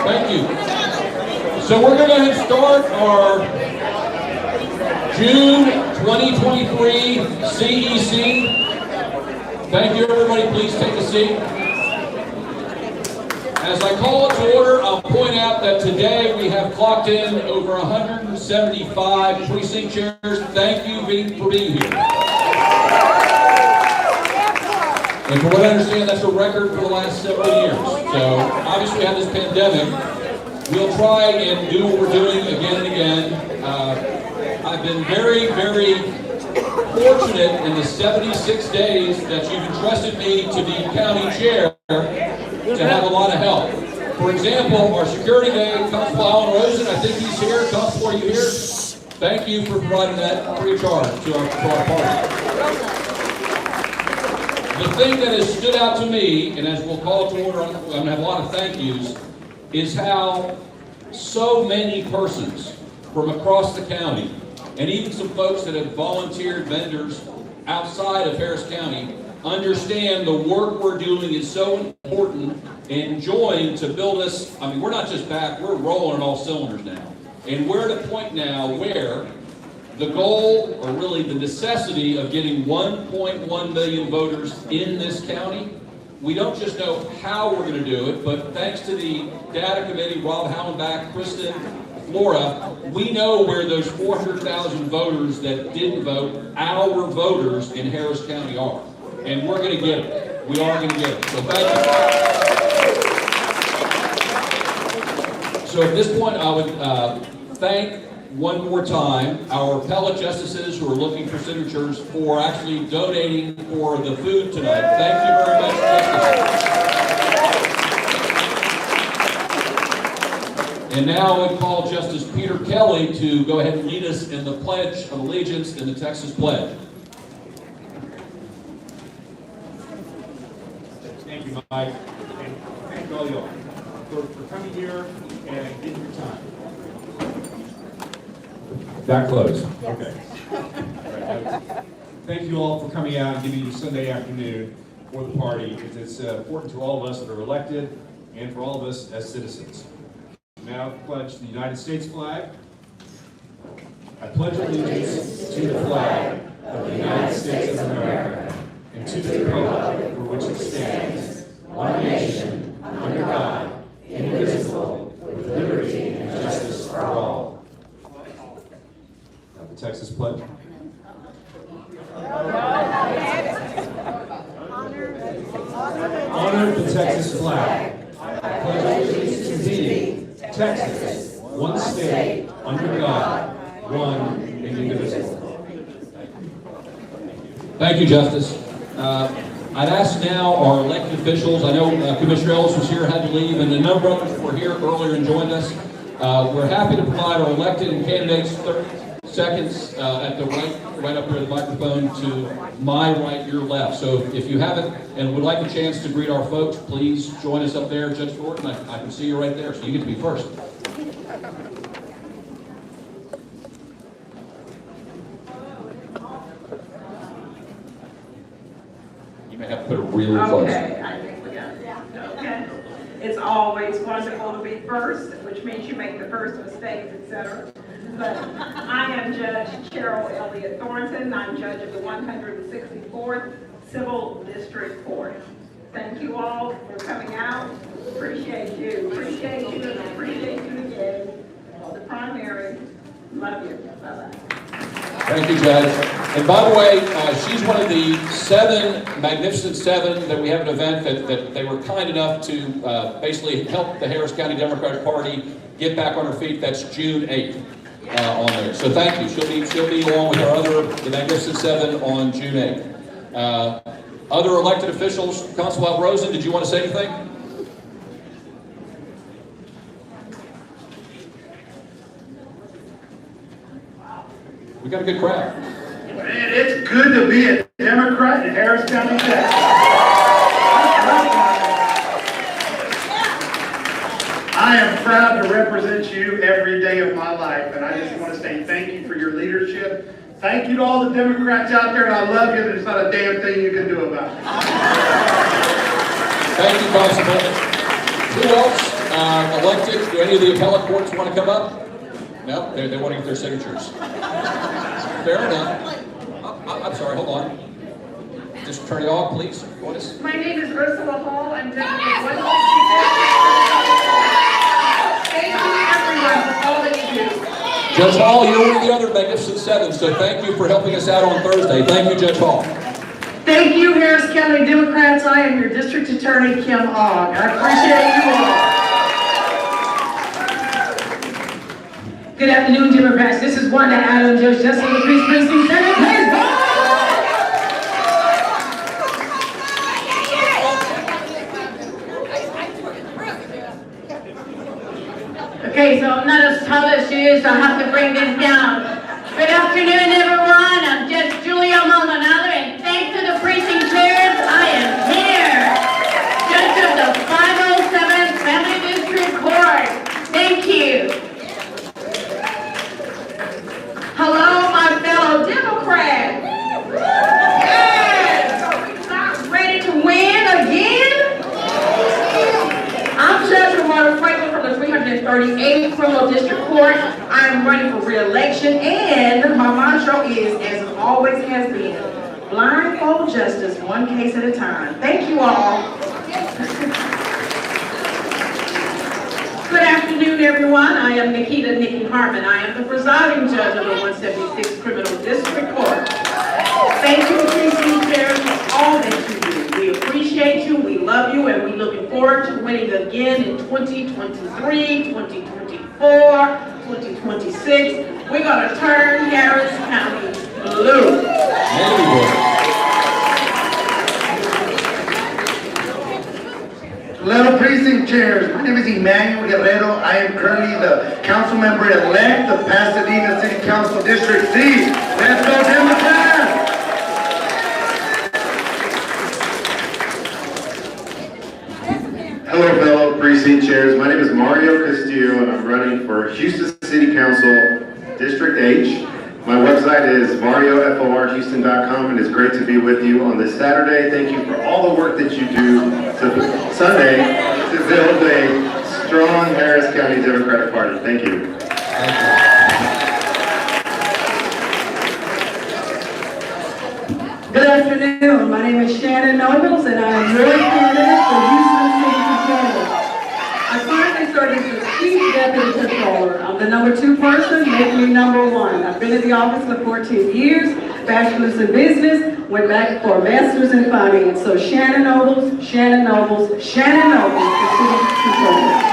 Thank you. So we're going to go ahead and start our June 2023 CEC. Thank you, everybody. Please take a seat. As I call it to order, I'll point out that today we have clocked in over 175 precinct chairs. Thank you for being here. And from what I understand, that's a record for the last several years. So obviously we have this pandemic. We'll try and do what we're doing again and again. I've been very, very fortunate in the 76 days that you've entrusted me to be county chair to have a lot of help. For example, our security guy, Constable Alan Rosen, I think he's here. Constable, are you here? Thank you for providing that free of charge to our party. The thing that has stood out to me, and as we'll call it to order, I'm going to have a lot of thank yous, is how so many persons from across the county, and even some folks that have volunteered, vendors outside of Harris County, understand the work we're doing is so important and join to build us. I mean, we're not just back, we're rolling on all cylinders now. And we're at a point now where the goal, or really the necessity of getting 1.1 million voters in this county, we don't just know how we're going to do it, but thanks to the data committee, Rob Hallenbach, Kristen, Flora, we know where those 400,000 voters that didn't vote, our voters in Harris County are. And we're going to get it. We are going to get it. So thank you. So at this point, I would thank one more time our appellate justices who are looking for signatures for actually donating for the food tonight. Thank you very much, Justice. And now we call Justice Peter Kelly to go ahead and lead us in the Pledge of Allegiance in the Texas Pledge. Thank you, Mike, and thank all y'all for coming here and giving your time. Back close. Okay. Right. Thank you all for coming out and giving your Sunday afternoon for the party. It's important to all of us that are elected and for all of us as citizens. Now pledge the United States flag. I pledge allegiance to the flag of the United States of America and to the republic for which it stands, one nation, under God, indivisible, with liberty and justice for all. Now the Texas Pledge. Honor the Texas flag. I pledge allegiance to thee, Texas, one state, under God, one and indivisible. Thank you, Justice. I'd ask now our elected officials, I know Commissioner Ellis was here, had to leave, and a number of others were here earlier and joined us. We're happy to provide our elected and candidates 30 seconds at the right up here at the microphone to my right, your left. So if you haven't and would like a chance to greet our folks, please join us up there. Judge Thornton, I can see you right there, so you get to be first. You may have to put it really close. Okay, I think we got it. Okay. It's always wonderful to be first, which means you make the first mistakes, etc. But I am Judge Cheryl Elliott Thornton. I'm judge of the 164th Civil District Court. Thank you all for coming out. Appreciate you. Appreciate you and appreciate you again. The primary. Love you. Bye-bye. Thank you, Judge. And by the way, she's one of the Magnificent Seven that we have an event that they were kind enough to basically help the Harris County Democratic Party get back on her feet. That's June 8th on there. So thank you. She'll be along with our the Magnificent Seven on June 8th. Other elected officials, Constable Rosen, did you want to say anything? We got a good crowd. Man, it's good to be a Democrat in Harris County, Texas. I am proud to represent you every day of my life, and I just want to say thank you for your leadership. Thank you to all the Democrats out there, and I love you, and there's not a damn thing you can do about it. Thank you, Constable. Who else? Elected, do any of the appellate courts want to come up? No, they want to get their signatures. Fair enough. I'm sorry, hold on. Just turn it off, please. What is? My name is Ursula Hall. I'm Deputy 164. Thank you, everyone, for all that you do. Judge Hall, you're one of the other Magnificent Seven, so thank you for helping us out on Thursday. Thank you, Judge Hall. Thank you, Harris County Democrats. I am your District Attorney, Kim Ogg. I appreciate you all. Good afternoon, Democrats. This is Wanda Adams, Judge Justice of the Peace Precinct 7. Please vote! Okay, so I'm not as tall as she is, so I have to bring this down. Good afternoon, everyone. I'm Judge Julia Maldonado, and thanks to the precinct chairs, I am here. Judge of the 507th Family District Court. Thank you. Hello, my fellow Democrats. Yes! Are we not ready to win again? I'm Judge Ramona Franklin from the 338th Criminal District Court. I am running for re-election, and my mantra is, as it always has been, blindfold justice, one case at a time. Thank you all. Good afternoon, everyone. I am Nikki Harmon. I am the presiding judge of the 176th Criminal District Court. Thank you, precinct chairs, for all that you do. We appreciate you, we love you, and we're looking forward to winning again in 2023, 2024, 2026. We're going to turn Harris County blue. Hello, precinct chairs. My name is Emmanuel Guerrero. I am currently the council member elect of Pasadena City Council District C. Let's go, Democrats! Hello, fellow precinct chairs. My name is Mario Castillo, and I'm running for Houston City Council District H. My website is marioforhouston.com, and it's great to be with you on this Saturday. Thank you for all the work that you do Sunday to build a strong Harris County Democratic Party. Thank you. Good afternoon. My name is Shannon Nobles, and I am your candidate for Houston City Controller. I currently serve as the Chief Deputy Controller. I'm the number 2 person, make me number 1. I've been in the office for 14 years, bachelor's in business, went back for a master's in finance. So Shannon Nobles, Shannon Nobles, Shannon Nobles, the City Controller.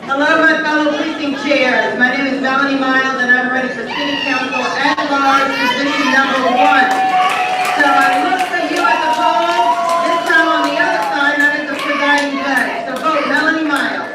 Hello, my fellow precinct chairs. My name is Melanie Miles, and I'm running for City Council at large, position number 1. So I look for you at the polls, this time on the other side, not as the presiding judge. So vote Melanie Miles.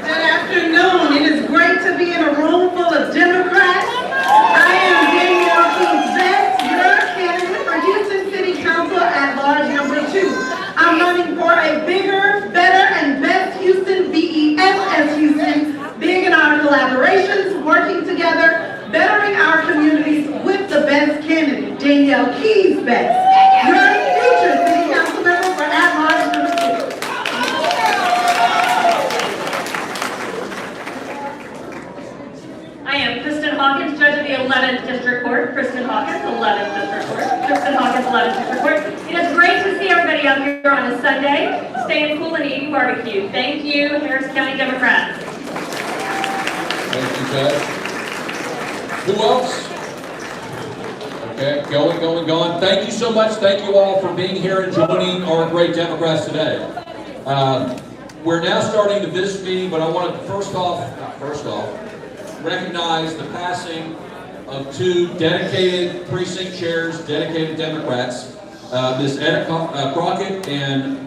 Good afternoon. It is great to be in a room full of Democrats. I am Danielle Keith-Best, your candidate for Houston City Council at large number 2. I'm running for a bigger, better, and best Houston, BESS Houston, big in our collaborations, working together, bettering our communities with the best candidate, Danielle Keys-Best, your future City Council member for at-large number 2. I am Kristen Hawkins, judge of the 11th District Court. Kristen Hawkins, 11th District Court. Kristen Hawkins, 11th District Court. It is great to see everybody out here on a Sunday, staying cool and eating barbecue. Thank you, Harris County Democrats. Thank you, Judge. Who else? Okay, going. Thank you so much. Thank you all for being here and joining our great Democrats today. We're now starting the business meeting, but I want to first off, recognize the passing of 2 dedicated precinct chairs, dedicated Democrats, Ms. Etta Crockett and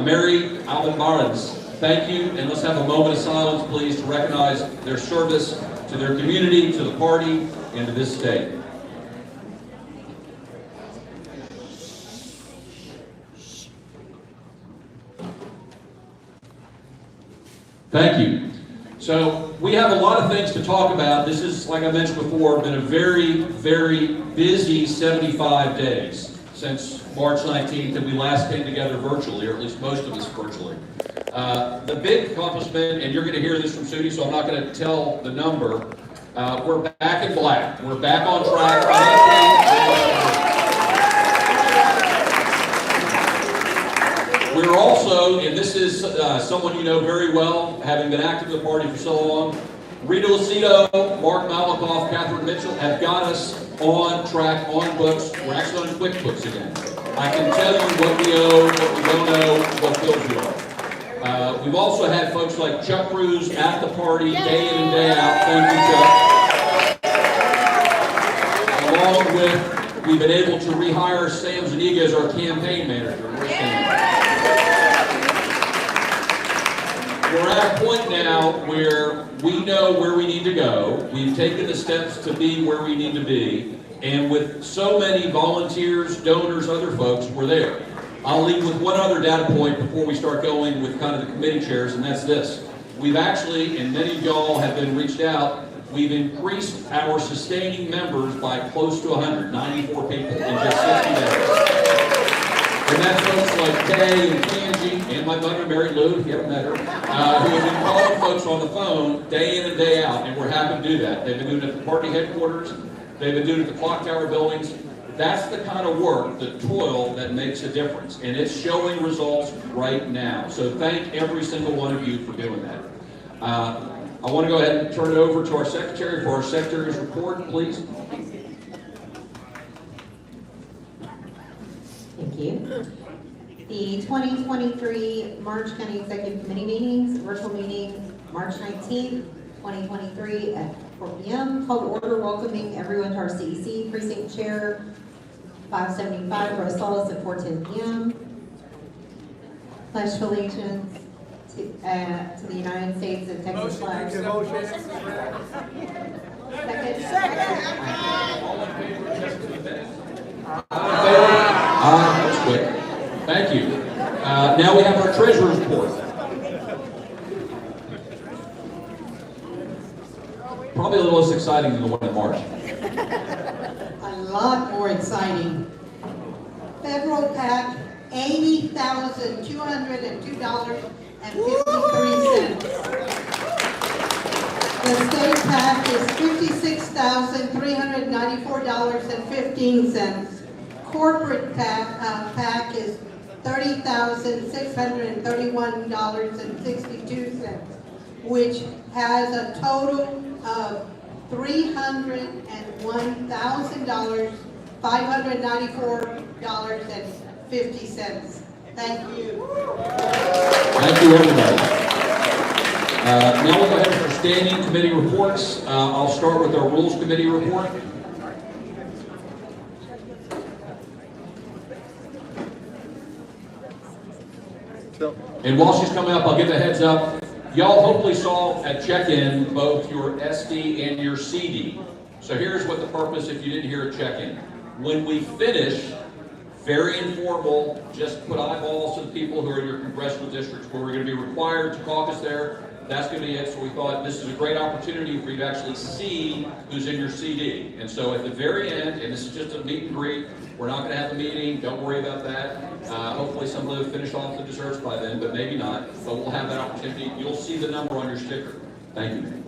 Mary Alban-Barnes. Thank you, and let's have a moment of silence, please, to recognize their service to their community, to the party, and to this state. Thank you. So we have a lot of things to talk about. This is, like I mentioned before, been a very, very busy 75 days. since March 19th, and we last came together virtually, or at least most of us virtually. The big accomplishment, and you're going to hear this from Sudi, so I'm not going to tell the number, we're back in black. We're back on track financially. We're also, and this is someone you know very well, having been active in the party for so long, Rita Lucido, Mark Malakoff, Catherine Mitchell have got us on track, on books. We're actually on QuickBooks again. I can tell you what we owe, what we don't owe, what bills we owe. We've also had folks like Chuck Cruz at the party day in and day out. Thank you, Chuck. Along with, we've been able to rehire Sam Zuniga as our campaign manager. We're at a point now where we know where we need to go. We've taken the steps to be where we need to be. And with so many volunteers, donors, other folks, we're there. I'll leave with one other data point before we start going with kind of the committee chairs, and that's this. We've actually, and many of y'all have been reached out, we've increased our sustaining members by close to 194 people in just 60 days. And that's folks like Kay and Kanji and my mother, Mary Lou, if you haven't met her, who have been calling folks on the phone day in and day out, and we're happy to do that. They've been doing it at the party headquarters. They've been doing it at the clock tower buildings. That's the kind of work, the toil, that makes a difference. And it's showing results right now. So thank every single one of you for doing that. I want to go ahead and turn it over to our secretary for our secretary's report, please. Thank you. The 2023 March County Executive Committee meetings, virtual meeting, March 19th, 2023 at 4 p.m. Call to order, welcoming everyone to our CEC Precinct Chair, 575 Rosales at 4:10 p.m. Pledge allegiance to the United States and Texas flag. Second. That was quick. Thank you. Now we have our treasurer's report. Probably a little less exciting than the one in March. A lot more exciting. Federal PAC, $80,202.53. The state PAC is $56,394.15. Corporate PAC is $30,631.62, which has a total of $301,594.50. Thank you. Thank you, everybody. Now we'll go ahead with our standing committee reports. I'll start with our Rules Committee report. And while she's coming up, I'll give a heads up. Y'all hopefully saw at check-in both your SD and your CD. So here's what the purpose, if you didn't hear at check-in. When we finish, very informal, just put eyeballs to the people who are in your congressional districts where we're going to be required to caucus there. That's going to be it. So we thought this is a great opportunity for you to actually see who's in your CD. And so at the very end, and this is just a meet and greet, we're not going to have a meeting. Don't worry about that. Hopefully some of them finish off the desserts by then, but maybe not. But we'll have that opportunity. You'll see the number on your sticker. Thank you.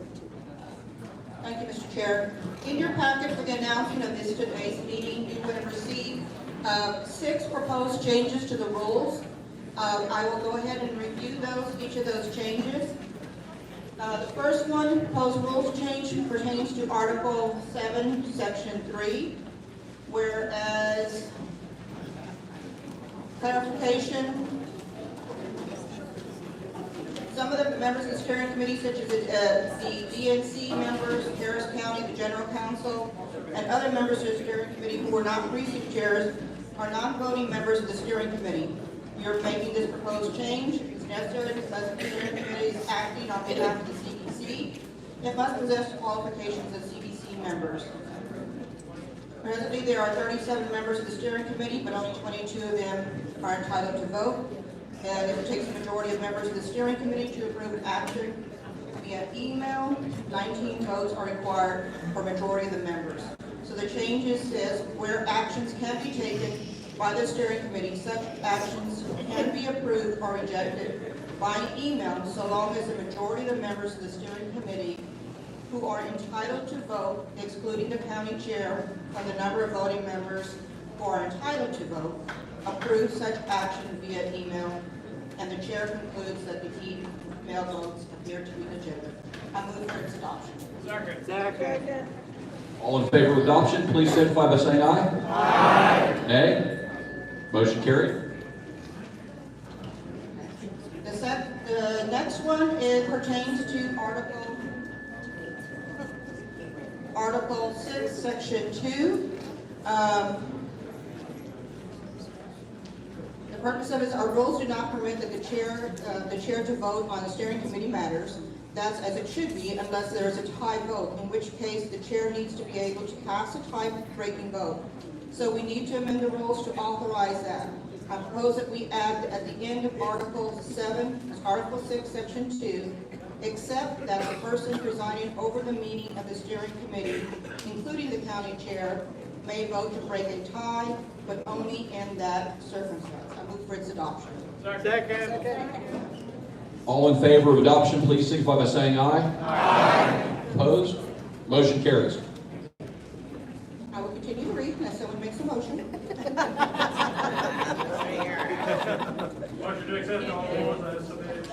Thank you, Mr. Chair. In your packet for the announcement of this today's meeting, you would have received 6 proposed changes to the rules. I will go ahead and review each of those changes. The first one, proposed rules change, pertains to Article 7, Section 3, whereas clarification, some of the members of the steering committee, such as the DNC members, Harris County, the General Counsel, and other members of the steering committee who are not precinct chairs, are non-voting members of the steering committee. You're making this proposed change. It's necessary because the steering committee is acting on behalf of the CEC. It must possess qualifications as CEC members. Presently, there are 37 members of the steering committee, but only 22 of them are entitled to vote. And if it takes a majority of members of the steering committee to approve an action via email, 19 votes are required for a majority of the members. So the changes says where actions can be taken by the steering committee, such actions can be approved or rejected by email so long as the majority of the members of the steering committee who are entitled to vote, excluding the county chair from the number of voting members who are entitled to vote, approve such action via email, and the chair concludes that the email votes appear to be legitimate. I move for its adoption. Second. All in favor of adoption, please signify by saying aye. Aye. Nay? Motion carried. The next one, it pertains to Article 6, Section 2. The purpose of it is our rules do not permit that the chair to vote on the steering committee matters. That's as it should be unless there is a tie vote, in which case the chair needs to be able to cast a tie-breaking vote. So we need to amend the rules to authorize that. I propose that we add at the end of Article 6, Section 2, except that the person presiding over the meeting of the steering committee, including the county chair, may vote to break a tie, but only in that circumstance. I move for its adoption. Second. All in favor of adoption, please signify by saying aye. Aye. Opposed? Motion carries. I will continue to read unless someone makes a motion. Motion to accept all rules as submitted.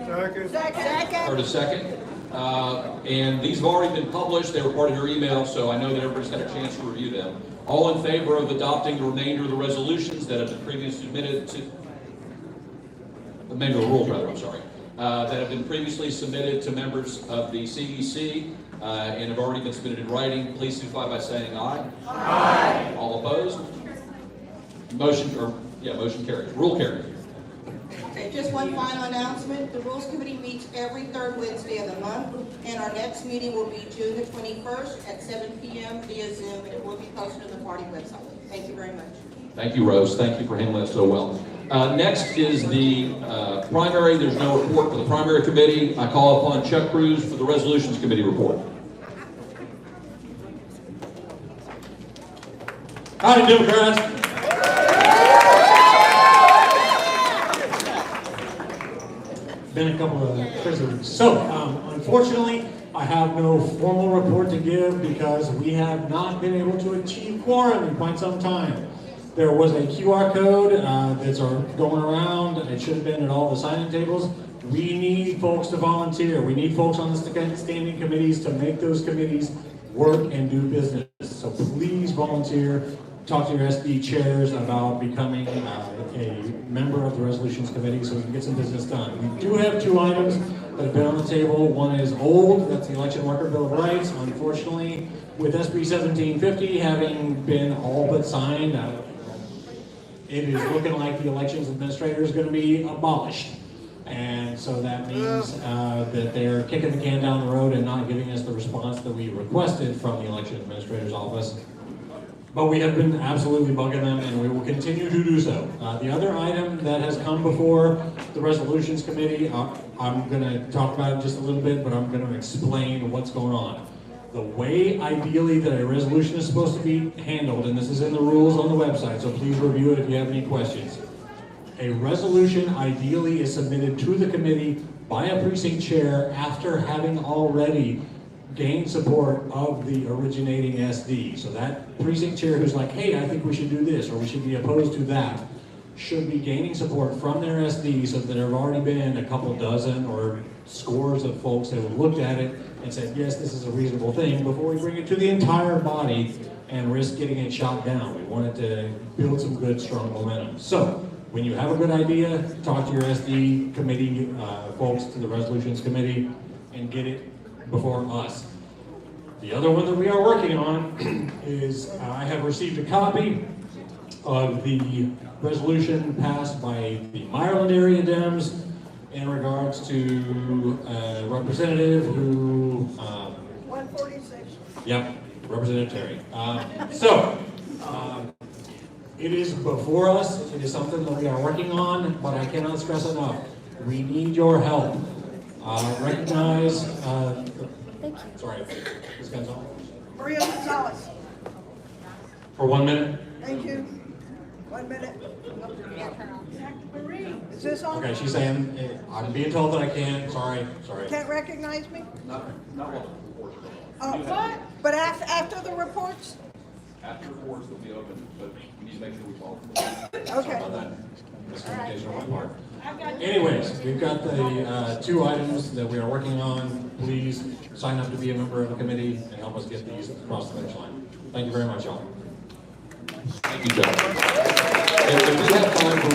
Heard a second. And these have already been published. They were part of your email, so I know that everybody's had a chance to review them. All in favor of adopting the remainder of the resolutions that have been previously submitted to, the remainder of the rules rather, I'm sorry, that have been previously submitted to members of the CEC and have already been submitted in writing, please signify by saying aye. Aye. All opposed? Motion carries. Rule carries. Okay, just one final announcement. The Rules Committee meets every third Wednesday of the month, and our next meeting will be June the 21st at 7 p.m. via Zoom, and it will be posted on the party website. Thank you very much. Thank you, Rose. Thank you for handling that so well. Next is the primary. There's no report for the primary committee. I call upon Chuck Cruz for the Resolutions Committee report. Howdy, Democrats. Been a couple of crazy weeks. So, unfortunately, I have no formal report to give because we have not been able to achieve quorum in quite some time. There was a QR code that's going around. It should have been at all the sign-in tables. We need folks to volunteer. We need folks on the standing committees to make those committees work and do business. So please volunteer. Talk to your SD chairs about becoming a member of the Resolutions Committee so we can get some business done. We do have two items that have been on the table. One is old, that's the Election Worker Bill of Rights. Unfortunately, with SB 1750 having been all but signed, it is looking like the elections administrator is going to be abolished. And so that means that they're kicking the can down the road and not giving us the response that we requested from the election administrator's office. But we have been absolutely bugging them, and we will continue to do so. The other item that has come before the Resolutions Committee, I'm going to talk about it just a little bit, but I'm going to explain what's going on. The way, ideally, that a resolution is supposed to be handled, and this is in the rules on the website, so please review it if you have any questions. A resolution ideally is submitted to the committee by a precinct chair after having already gained support of the originating SD. So that precinct chair who's like, hey, I think we should do this, or we should be opposed to that, should be gaining support from their SD so that there have already been a couple dozen or scores of folks that have looked at it and said, yes, this is a reasonable thing, before we bring it to the entire body and risk getting it shot down. We wanted to build some good, strong momentum. So when you have a good idea, talk to your SD committee folks, to the Resolutions Committee, and get it before us. The other one that we are working on is I have received a copy of the resolution passed by the Ireland area Dems in regards to a representative who 146. Yep, Representative Terry. It is before us. It is something that we are working on, but I cannot stress enough. We need your help. Recognize, Thank you. sorry, this guy's on. Maria Gonzalez. For 1 minute. Thank you. 1 minute. Is this on? Okay, she's saying, I'm being told that I can't, sorry. Can't recognize me? Not while the reports are Oh, what? But after the reports? After reports, they'll be open, but we need to make sure we follow. Okay. About that. Miscommunication on my part. Anyways, we've got the 2 items that we are working on. Please sign up to be a member of the committee and help us get these across the finish line. Thank you very much, y'all. Thank you, Joe. If we have time for,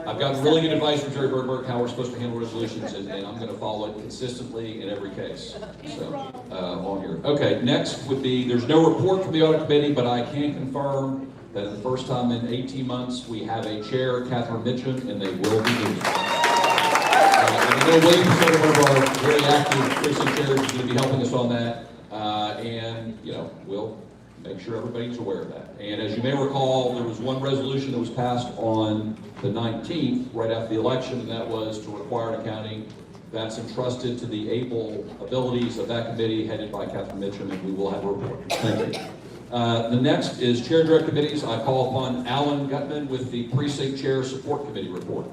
I've gotten really good advice from Jerry Birdberg how we're supposed to handle resolutions, and I'm going to follow it consistently in every case. So, on here. Okay, next would be, there's no report from the audit committee, but I can confirm that the first time in 18 months, we have a chair, Catherine Mitchum, and they will be meeting. And I know William, one of our very active precinct chairs, is going to be helping us on that, and, we'll make sure everybody's aware of that. And as you may recall, there was one resolution that was passed on the 19th, right after the election, and that was to require an accounting that's entrusted to the able abilities of that committee headed by Catherine Mitchum, and we will have a report. Thank you. The next is Chair and Direct Committees. I call upon Alan Gutman with the Precinct Chair Support Committee report.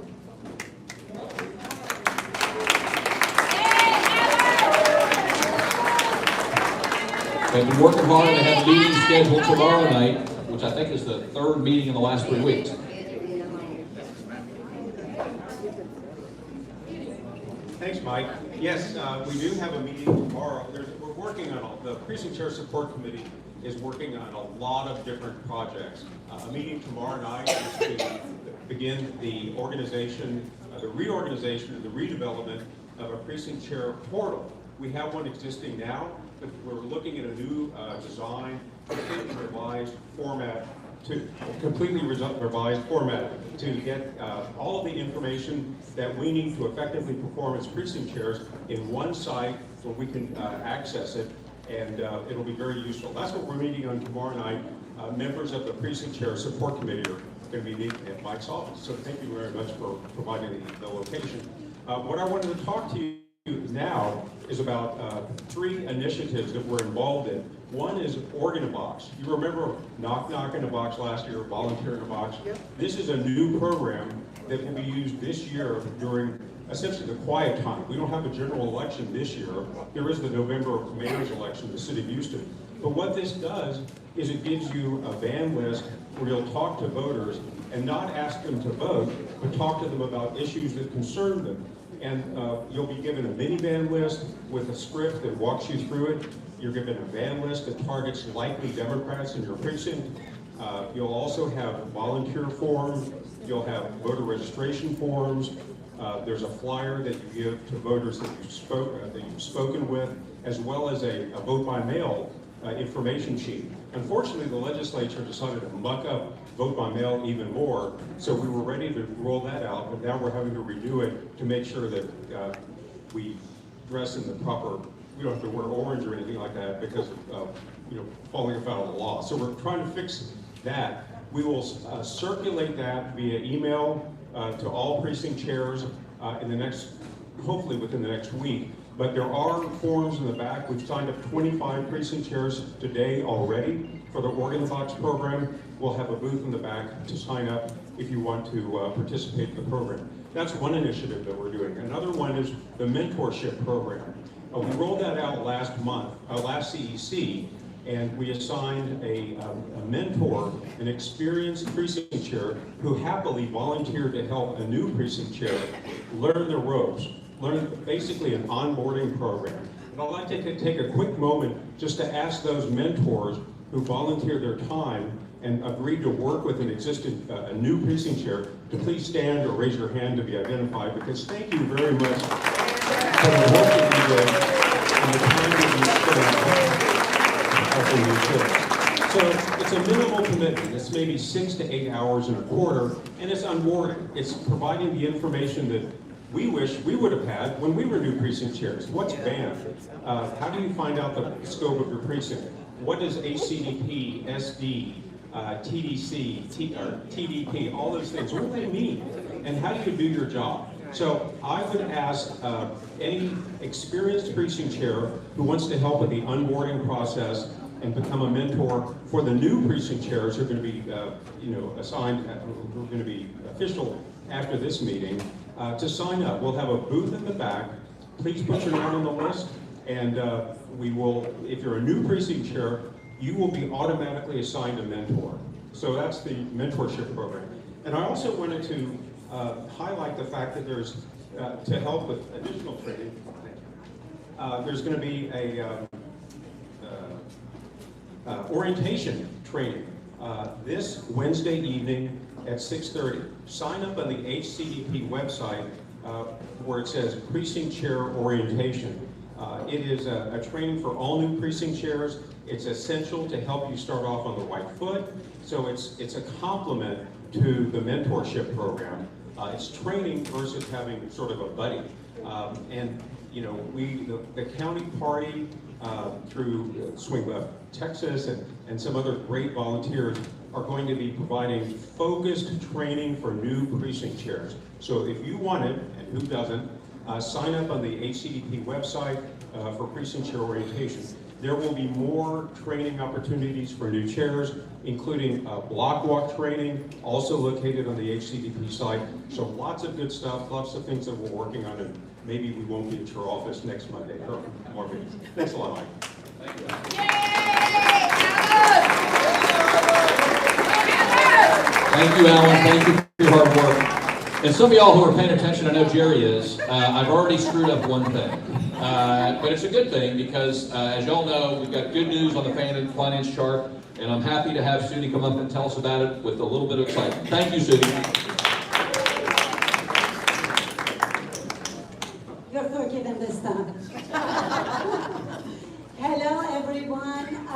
They've been working hard. They have a meeting scheduled tomorrow night, which I think is the 3rd meeting in the last 3 weeks. Thanks, Mike. Yes, we do have a meeting tomorrow. We're working on, the Precinct Chair Support Committee is working on a lot of different projects. A meeting tomorrow night is to begin the organization, the reorganization and the redevelopment of a precinct chair portal. We have one existing now, but we're looking at a new design, completely revised format to get all of the information that we need to effectively perform as precinct chairs in one site where we can access it, and it'll be very useful. That's what we're meeting on tomorrow night. Members of the Precinct Chair Support Committee are going to be meeting at Mike's office, so thank you very much for providing the location. What I wanted to talk to you now is about 3 initiatives that we're involved in. One is Organ in a Box. You remember Knock Knock in a Box last year, Volunteer in a Box? Yep. This is a new program that will be used this year during essentially the quiet time. We don't have a general election this year. There is the November mayor's election in the city of Houston. But what this does is it gives you a ban list where you'll talk to voters and not ask them to vote, but talk to them about issues that concern them. And you'll be given a mini ban list with a script that walks you through it. You're given a ban list that targets likely Democrats in your precinct. You'll also have volunteer forms. You'll have voter registration forms. There's a flyer that you give to voters that you've spoken with, as well as a vote by mail information sheet. Unfortunately, the legislature decided to muck up vote by mail even more, so we were ready to roll that out, but now we're having to redo it to make sure that we dress in the proper, we don't have to wear orange or anything like that because of falling afoul of the law. So we're trying to fix that. We will circulate that via email to all precinct chairs in the next, hopefully within the next week. But there are forms in the back. We've signed up 25 precinct chairs today already for the Organ in the Box program. We'll have a booth in the back to sign up if you want to participate in the program. That's one initiative that we're doing. Another one is the mentorship program. We rolled that out last month, last CEC, and we assigned a mentor, an experienced precinct chair who happily volunteered to help a new precinct chair learn the ropes, learn basically an onboarding program. And I'd like to take a quick moment just to ask those mentors who volunteer their time and agreed to work with an existing, a new precinct chair, to please stand or raise your hand to be identified, because thank you very much for the work that you did and the time that you spent helping these chairs. So it's a minimal commitment. It's maybe 6 to 8 hours in a quarter, and it's onboarding. It's providing the information that we wish we would have had when we were new precinct chairs. What's BAN? How do you find out the scope of your precinct? What is ACDP, SD, TDC, TDP, all those things? What do they mean? And how do you do your job? So I would ask any experienced precinct chair who wants to help with the onboarding process and become a mentor for the new precinct chairs who are going to be, assigned, who are going to be official after this meeting, to sign up. We'll have a booth in the back. Please put your name on the list, and we will, if you're a new precinct chair, you will be automatically assigned a mentor. So that's the mentorship program. And I also wanted to highlight the fact that there's, to help with additional training, there's going to be a orientation training this Wednesday evening at 6:30. Sign up on the HCDP website where it says Precinct Chair Orientation. It is a training for all new precinct chairs. It's essential to help you start off on the right foot. So it's a complement to the mentorship program. It's training versus having sort of a buddy. And you know, the county party through Swing Left Texas and some other great volunteers are going to be providing focused training for new precinct chairs. So if you want it, and who doesn't, sign up on the HCDP website for precinct chair orientation. There will be more training opportunities for new chairs, including block walk training, also located on the HCDP site. So lots of good stuff, lots of things that we're working on, and maybe we won't be at your office next Monday or more meetings. Thanks a lot, Mike. Thank you. Thank you, Alan. Thank you for your hard work. And some of y'all who are paying attention, I know Jerry is, I've already screwed up one thing. But it's a good thing because, as y'all know, we've got good news on the finance chart, and I'm happy to have Sudie come up and tell us about it with a little bit of excitement. Thank you, Sudie. You're forgiven this time. Hello, everyone.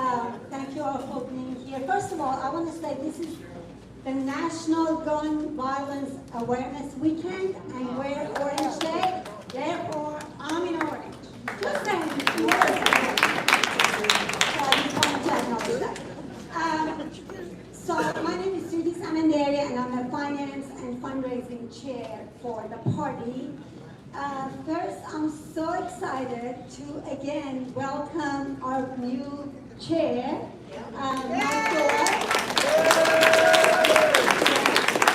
Thank you all for being here. First of all, I want to say this is the National Gun Violence Awareness Weekend, and we're Orange Day. Therefore, I'm in orange. Just saying. So my name is Sudie Samandaria, and I'm the Finance and Fundraising Chair for the party. First, I'm so excited to again welcome our new chair, Mike Doyle,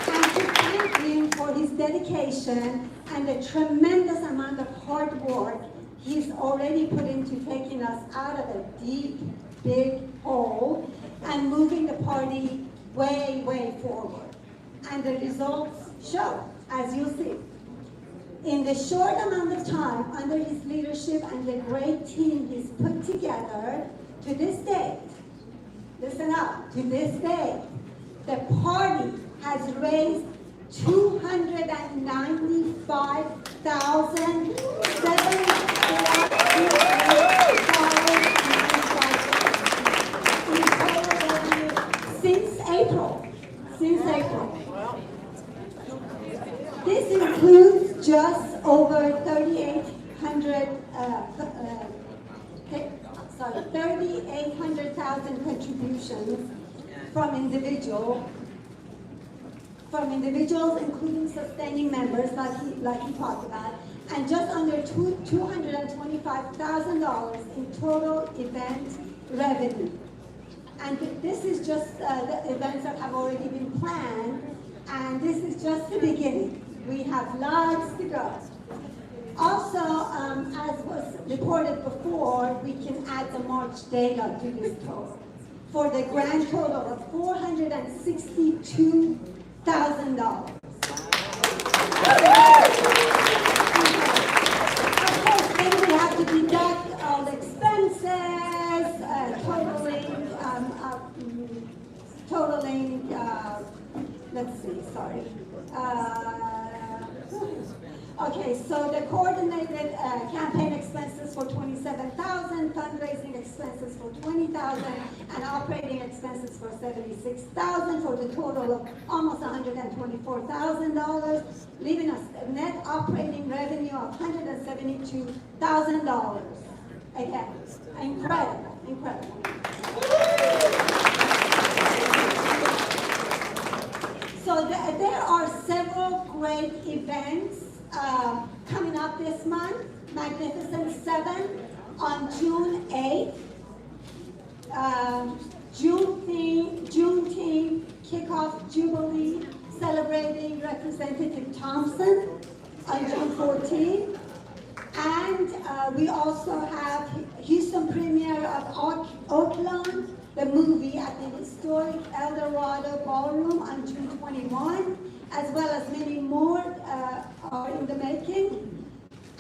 and to thank him for his dedication and the tremendous amount of hard work he's already put into taking us out of a deep, big hole and moving the party way, way forward. And the results show, as you'll see. In the short amount of time under his leadership and the great team he's put together, to this day, listen up, to this day, the party has raised $295,700 since April. This includes just over 3,800,000 contributions from individuals, including sustaining members, like he talked about, and just under $225,000 in total event revenue. And this is just the events that have already been planned, and this is just the beginning. We have lots to go. Also, as was reported before, we can add the March data to this total for the grand total of $462,000. Of course, then we have to deduct all expenses, totaling, let's see, sorry. Okay, so the coordinated campaign expenses for $27,000, fundraising expenses for $20,000, and operating expenses for $76,000, for the total of almost $124,000, leaving us a net operating revenue of $172,000. Again, incredible, incredible. So there are several great events coming up this month. Magnificent 7 on June 8th. Juneteenth kickoff jubilee celebrating Representative Thompson on June 14th. And we also have Houston premiere of Oakland, the movie at the historic El Dorado Ballroom on June 21, as well as many more are in the making.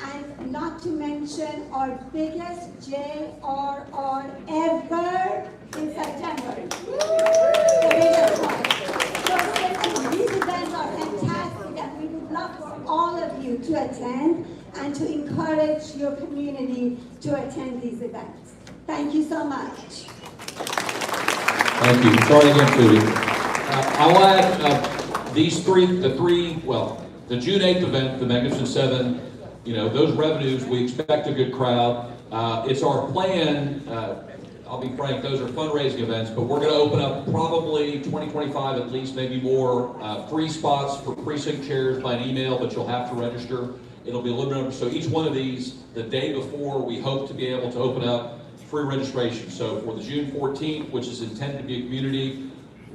And not to mention our biggest JRR ever in September. The biggest one. So these events are fantastic, and we would love for all of you to attend and to encourage your community to attend these events. Thank you so much. Thank you. Sorry again, Tootie. I'll add the June 8th event, the Magnificent Seven, those revenues, we expect a good crowd. It's our plan, I'll be frank, those are fundraising events, but we're going to open up probably 2025 at least, maybe more, free spots for precinct chairs by an email, but you'll have to register. It'll be a limited number. So each one of these, the day before, we hope to be able to open up free registration. So for the June 14th, which is intended to be a community,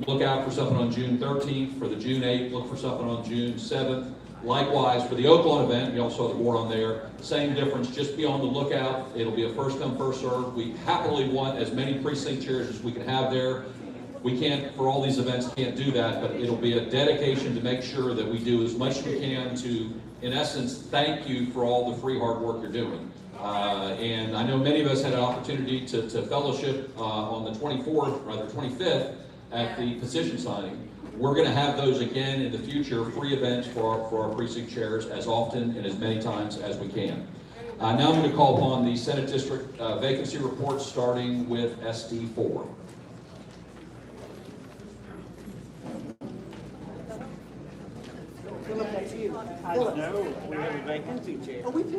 look out for something on June 13th. For the June 8th, look for something on June 7th. Likewise, for the Oakland event, you also saw the board on there. Same difference, just be on the lookout. It'll be a first come, first served. We happily want as many precinct chairs as we can have there. We can't, for all these events, can't do that, but it'll be a dedication to make sure that we do as much as we can to, in essence, thank you for all the free hard work you're doing. And I know many of us had an opportunity to fellowship on the 25th at the petition signing. We're going to have those again in the future, free events for our precinct chairs as often and as many times as we can. Now I'm going to call upon the Senate District vacancy reports, starting with SD4. No, we have a vacancy chair. Oh, we do.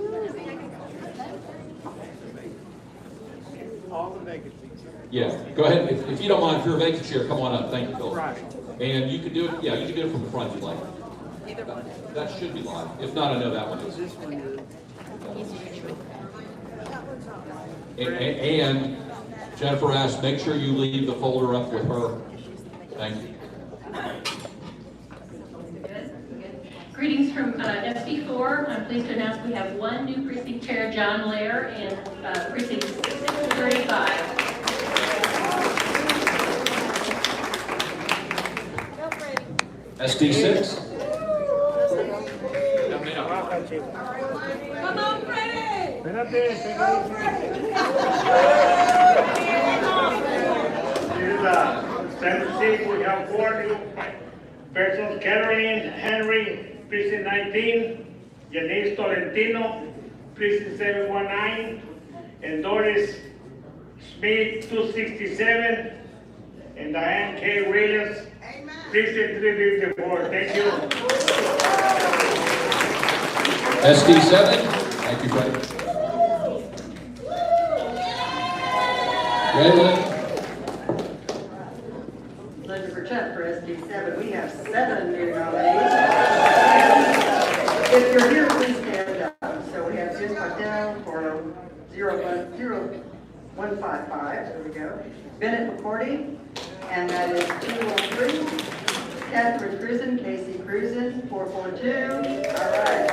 All the vacancies. Yeah, go ahead. If you don't mind, if you're a vacant chair, come on up. Thank you, Phil. Right. And you can do it, yeah, you can do it from the front if you like. Either one. That should be live. If not, I know that one is. This one is. And Jennifer asked, make sure you leave the folder up with her. Thank you. Greetings from SB4. I'm pleased to announce we have one new precinct chair, John Lair, in precinct 635. SD6. Come on, Freddie. Espérate, This is Center C. We have 4 new persons: Caroline Henry, precinct 19, Janice Tolentino, precinct 719, and Doris Smith, 267, and Diane K. Williams, precinct 354. Thank you. SD7. Thank you, Fred. Linda Burchett for SD7. We have 7 new nominees. If you're here, please stand up. So we have Jim Patel for 00155. There we go. Bennett McCordy, and that is 213. Catherine Cruzen, Casey Cruzen, 442. All right.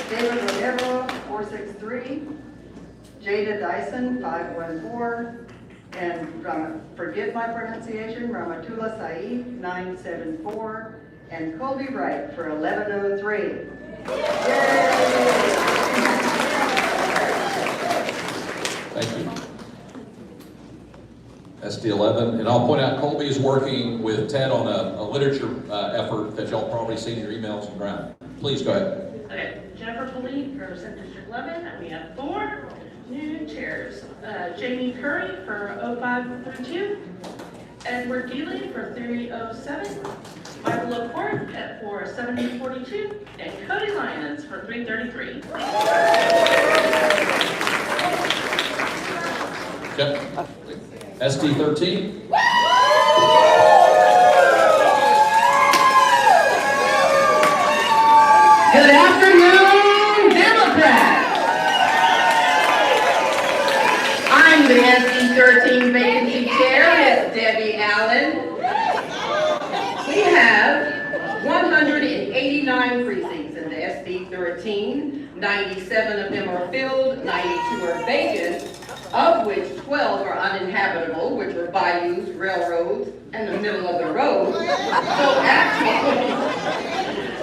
David Romero, 463. Jada Dyson, 514. And forgive my pronunciation, Ramatullah Saeed, 974. And Colby Wright for 1103. Yay! Thank you. SD11, and I'll point out Colby is working with Ted on a literature effort that y'all probably seen in your emails and ground. Please go ahead. Okay, Jennifer Polite for Senate District 11, and we have 4 new chairs. Jamie Curry for 0532, Edward Dealey for 307, Michael Laporte for 7042, and Cody Lyons for 333. Yep. SD13. Good afternoon, Democrats. I'm the SD13 vacancy chair, Debbie Allen. We have 189 precincts in the SB 13. 97 of them are filled, 92 are vacant, of which 12 are uninhabitable, which are bayous, railroads, and the middle of the road. So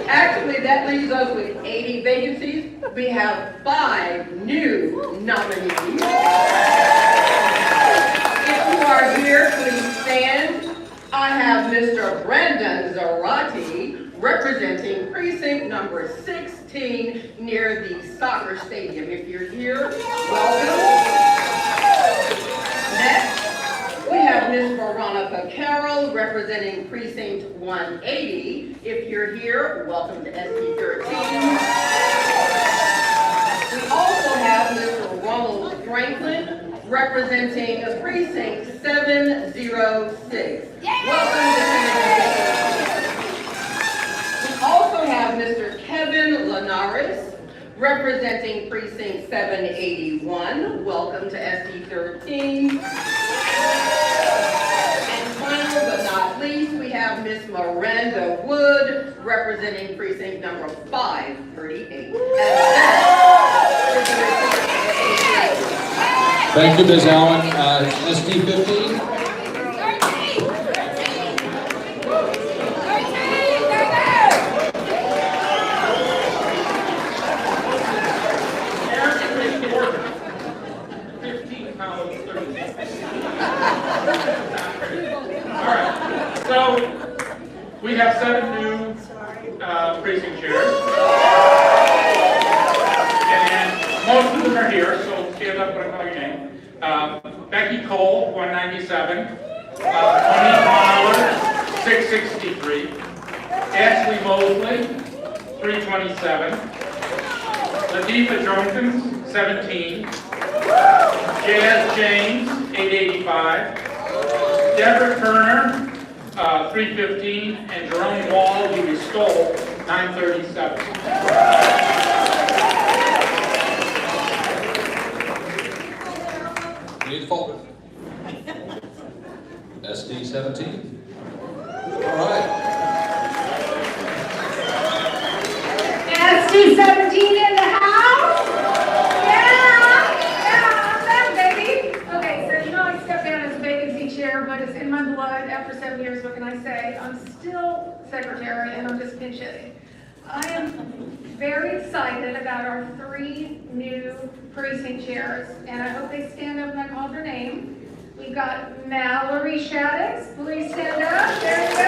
actually that leaves us with 80 vacancies. We have 5 new nominees. If you are here, please stand. I have Mr. Brandon Zarate, representing precinct number 16 near the soccer stadium. If you're here, welcome. Next, we have Ms. Veronica Carroll, representing precinct 180. If you're here, welcome to SB 13. We also have Mr. Ronald Franklin, representing precinct 706. Welcome to We also have Mr. Kevin Linares, representing precinct 781. Welcome to SB 13. And final but not least, we have Ms. Miranda Wood, representing precinct number 538. Thank you, Ms. Allen. SB 15? So, we have 7 new precinct chairs. And most of them are here, so stand up when I call your name. Becky Cole, 197. Tony Fowler, 663. Ashley Mosley, 327. Latifa Jenkins, 17. Jazz James, 885. Deborah Turner, 315, and Jerome Wall, who we stole, 937. You need the folder. SD 17. All right. SD 17 in the house? Yeah, I'm back, baby. Okay, so you know I stepped down as vacancy chair, but it's in my blood. After 7 years, what can I say? I'm still secretary, and I'm just pinch hitting. I am very excited about our 3 new precinct chairs, and I hope they stand up when I call their name. We've got Mallory Shaddix. Please stand up. There you go.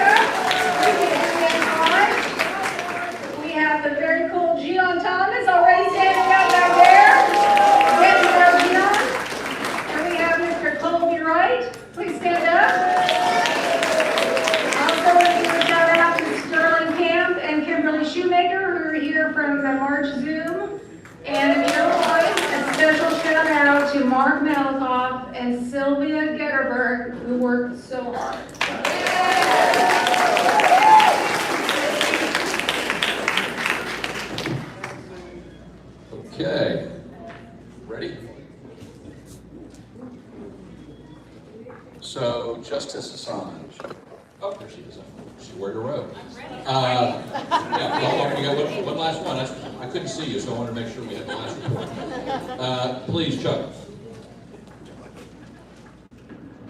We have the very cool Gian Thomas already standing up back there. Getting there, Gian. And we have Mr. Colby Wright. Please stand up. Also, we give a shout out to Sterling Camp and Kimberly Shoemaker, who are here from the March Zoom. And if you don't mind, a special shout out to Mark Malikoff and Sylvia Getterberg, who worked so hard. Okay. Ready? So, Justice Assange. Oh, there she is. She wore your robe. Yeah, well, we got one last one. I couldn't see you, so I wanted to make sure we had the last report. Please, Chuck.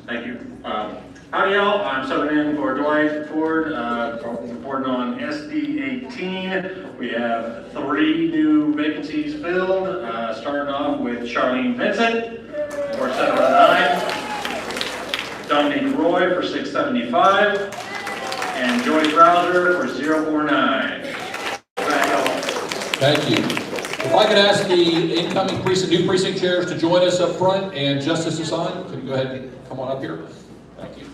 Thank you. Howdy, y'all. I'm subbing in for Dwight Ford, reporting on SD 18. We have 3 new vacancies filled, starting off with Charlene Vincent for 709, Dominique Roy for 675, and Joy Krauser for 049. Thank you. If I could ask the incoming new precinct chairs to join us up front, and Justice Assange, could you go ahead and come on up here? Thank you.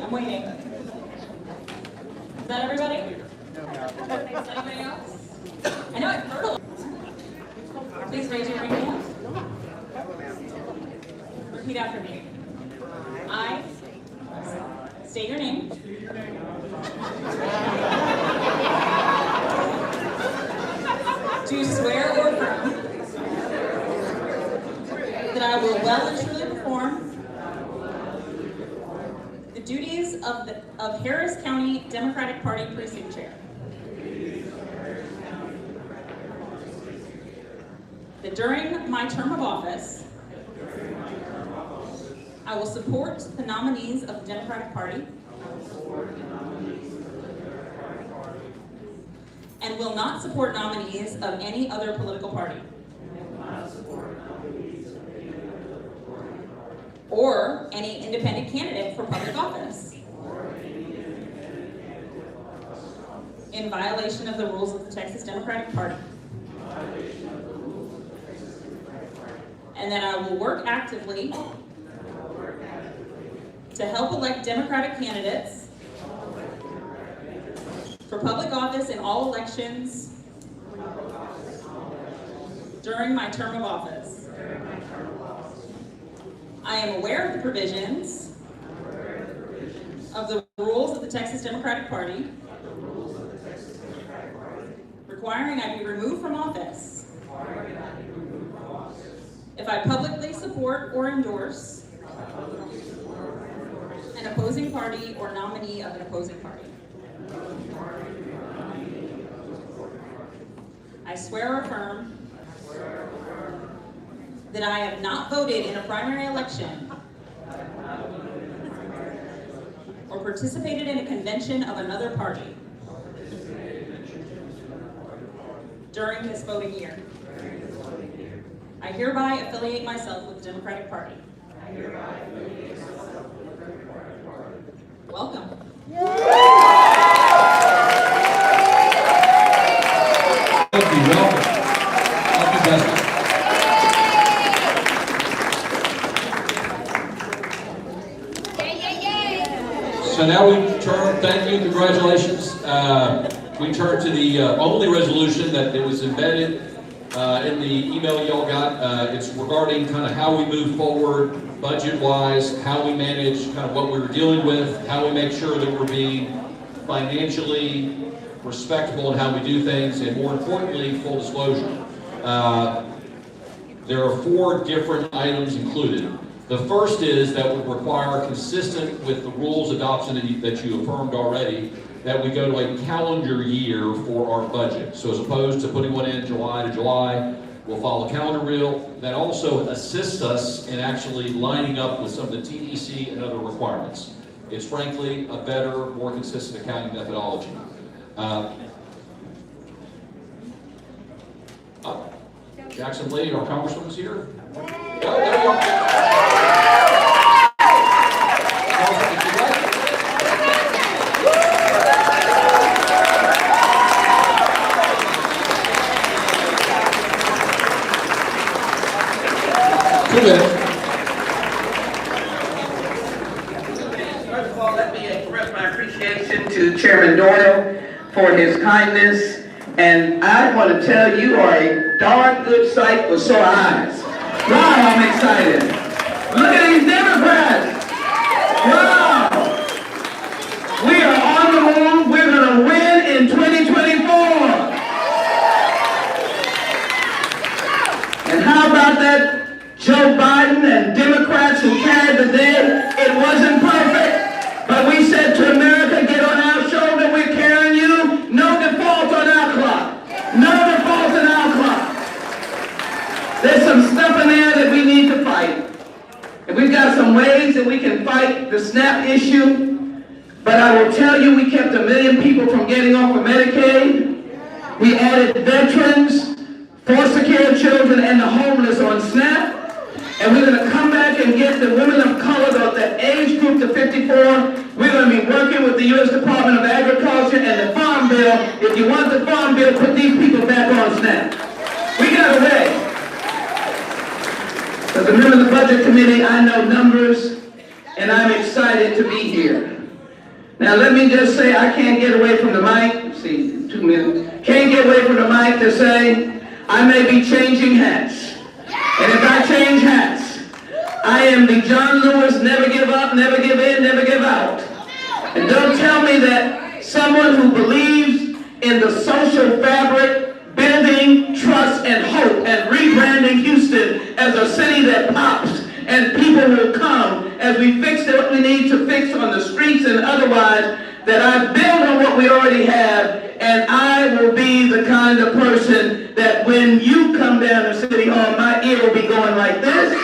I'm waiting. Is that everybody? Is anybody else? I know I've heard a lot. Please raise your right hand. Repeat after me. I state your name. Do swear or affirm that I will well and truly perform the duties of Harris County Democratic Party Precinct Chair. That during my term of office, I will support the nominees of the Democratic Party and will not support nominees of any other political party or any independent candidate for public office in violation of the rules of the Texas Democratic Party. And that I will work actively to help elect Democratic candidates for public office in all elections during my term of office. I am aware of the provisions of the rules of the Texas Democratic Party requiring I be removed from office if I publicly support or endorse an opposing party or nominee of an opposing party. I swear or affirm that I have not voted in a primary election or participated in a convention of another party during this voting year. I hereby affiliate myself with the Democratic Party. Welcome. Thank you, welcome. Thank you, Betsy. So now we turn, thank you, congratulations. We turn to the only resolution that was embedded in the email y'all got. It's regarding kind of how we move forward budget-wise, how we manage kind of what we were dealing with, how we make sure that we're being financially respectable in how we do things, and more importantly, full disclosure. There are 4 different items included. The first is that would require, consistent with the rules adoption that you affirmed already, that we go to a calendar year for our budget. So as opposed to putting one in July to July, we'll follow a calendar reel. That also assists us in actually lining up with some of the TEC and other requirements. It's frankly a better, more consistent accounting methodology. Jackson Lee, our congressman, is here. Oh, there you are. First of all, let me express my appreciation to Chairman Doyle for his kindness. And I want to tell you are a darn good sight for sore eyes. Wow, I'm excited. Look at these Democrats. Wow. We are on the move. We're going to win in 2024. And how about that Joe Biden and Democrats who carried the day? It wasn't perfect, but we said to America, get on our shoulder, we're carrying you. No default on our clock. No default on our clock. There's some stuff in there that we need to fight. And we've got some ways that we can fight the SNAP issue. But I will tell you, we kept 1 million people from getting off of Medicaid. We added veterans, foster care children, and the homeless on SNAP. And we're going to come back and get the women of color, the age group to 54. We're going to be working with the U.S. Department of Agriculture and the Farm Bill. If you want the Farm Bill, put these people back on SNAP. We got a way. As a member of the Budget Committee, I know numbers, and I'm excited to be here. Now, let me just say, I can't get away from the mic, see, 2 minutes, can't get away from the mic to say, I may be changing hats. And if I change hats, I am the John Lewis, never give up, never give in, never give out. And don't tell me that someone who believes in the social fabric, building trust and hope, and rebranding Houston as a city that pops, and people will come as we fix what we need to fix on the streets and otherwise, that I build on what we already have, and I will be the kind of person that when you come down to City Hall, my ear will be going like this.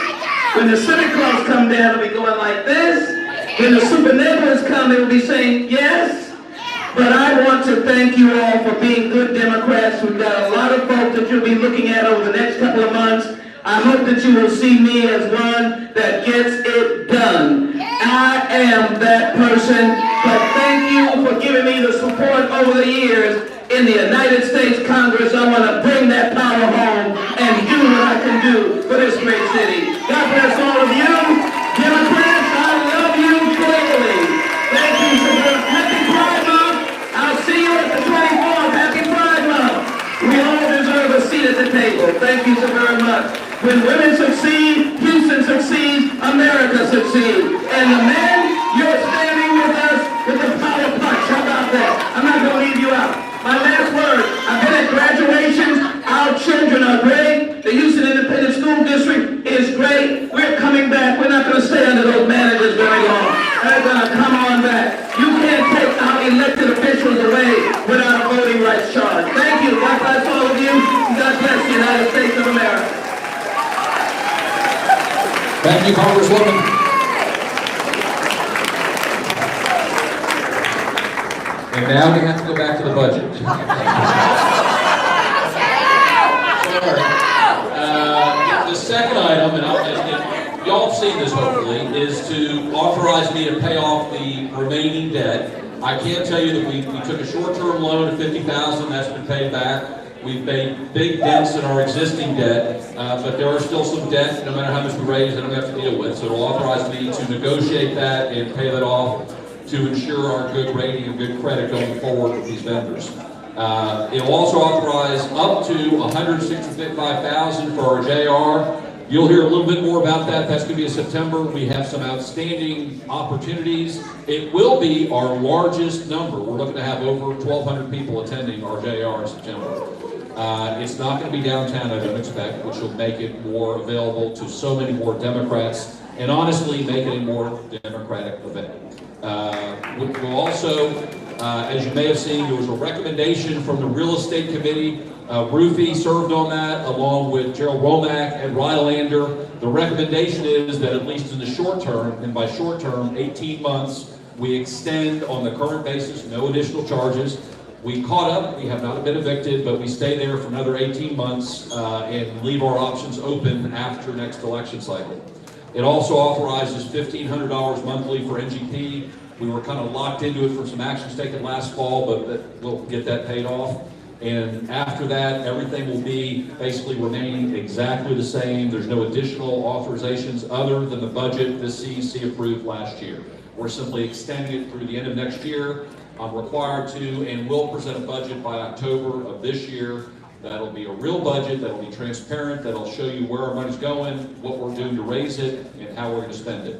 When the Santa Claus come down, it'll be going like this. When the super neighbors come, they will be saying yes. But I want to thank you all for being good Democrats. We've got a lot of folks that you'll be looking at over the next couple of months. I hope that you will see me as one that gets it done. I am that person, but thank you for giving me the support over the years in the United States Congress. I want to bring that power home and do what I can do for this great city. God bless all of you. Democrats, I love you greatly. Thank you so much. Happy Pride Month. I'll see you at the 24th. Happy Pride Month. We all deserve a seat at the table. Thank you so very much. When women succeed, Houston succeeds, America succeeds. And the men, you're standing with us with the power punch. How about that? I'm not going to leave you out. My last word, I've been at graduations. Our children are great. The Houston Independent School District is great. We're coming back. We're not going to stay under those managers very long. They're going to come on back. You can't take our elected officials away without a voting rights charge. Thank you. God bless all of you. God bless the United States of America. Thank you, Congresswoman. And now we have to go back to the budget. The second item, and y'all have seen this hopefully, is to authorize me to pay off the remaining debt. I can tell you that we took a short-term loan of $50,000, that's been paid back. We've made big dents in our existing debt, but there are still some debt, no matter how much we raise, that I'm going to have to deal with. So it'll authorize me to negotiate that and pay that off to ensure our good rating and good credit going forward with these vendors. It'll also authorize up to $165,000 for our JR. You'll hear a little bit more about that. That's going to be in September. We have some outstanding opportunities. It will be our largest number. We're looking to have over 1,200 people attending our JR in September. It's not going to be downtown, I don't expect, which will make it more available to so many more Democrats, and honestly make it a more Democratic event. We'll also, as you may have seen, there was a recommendation from the Real Estate Committee. Rufy served on that, along with Gerald Womack and Rylander. The recommendation is that at least in the short term, and by short term, 18 months, we extend on the current basis, no additional charges. We caught up, we have not been evicted, but we stay there for another 18 months and leave our options open after next election cycle. It also authorizes $1,500 monthly for NGP. We were kind of locked into it for some actions taken last fall, but we'll get that paid off. And after that, everything will be basically remaining exactly the same. There's no additional authorizations other than the budget the CEC approved last year. We're simply extending it through the end of next year. I'm required to and will present a budget by October of this year. That'll be a real budget, that'll be transparent, that'll show you where our money's going, what we're doing to raise it, and how we're going to spend it.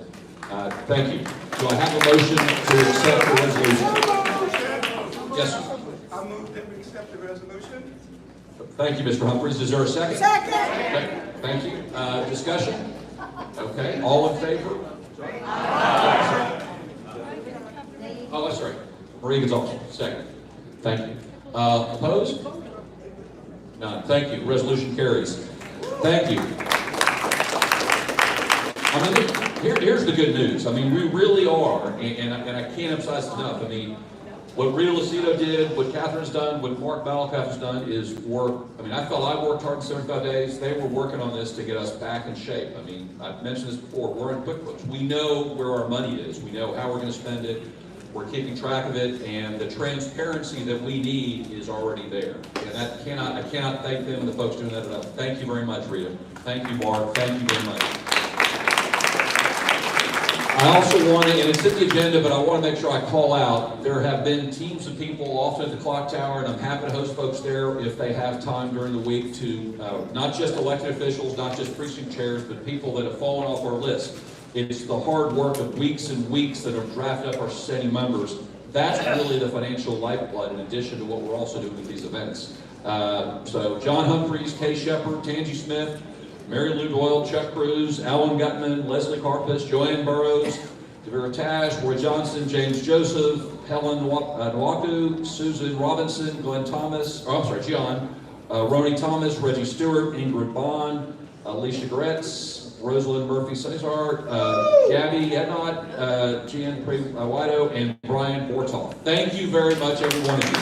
Thank you. Do I have a motion to accept the resolution? Yes, sir. I move that we accept the resolution. Thank you, Mr. Humphries. Is there a second? Second. Okay. Thank you. Discussion? Okay. All in favor? Oh, that's right. Maria Gonzalez, second. Thank you. Opposed? None. Thank you. Resolution carries. Thank you. I mean, here's the good news. I mean, we really are, and I can't emphasize enough. I mean, what Rita Lucido did, what Catherine's done, what Mark Balkoff has done is work. I mean, I felt I worked hard in 75 days. They were working on this to get us back in shape. I mean, I've mentioned this before. We're in QuickBooks. We know where our money is. We know how we're going to spend it. We're keeping track of it, and the transparency that we need is already there. And I cannot thank them and the folks doing that enough. Thank you very much, Rita. Thank you, Mark. Thank you very much. I also want to, and it's in the agenda, but I want to make sure I call out, there have been teams of people often at the clock tower, and I'm happy to host folks there if they have time during the week to, not just elected officials, not just precinct chairs, but people that have fallen off our list. It's the hard work of weeks and weeks that have drafted up our sitting members. That's really the financial lifeblood in addition to what we're also doing with these events. So John Humphreys, Kay Shepard, Tangi Smith, Mary Lou Doyle, Chuck Cruz, Alan Gutman, Leslie Carpus, Joanne Burrows, Devera Tash, Roy Johnson, James Joseph, Helen Nwaku, Susan Robinson, Glenn Thomas, John, Roni Thomas, Reggie Stewart, Ingrid Bond, Alicia Gretz, Rosalind Murphy Cesar, Gabby Ednott, Gian Wido, and Brian Bortoff. Thank you very much, every one of you.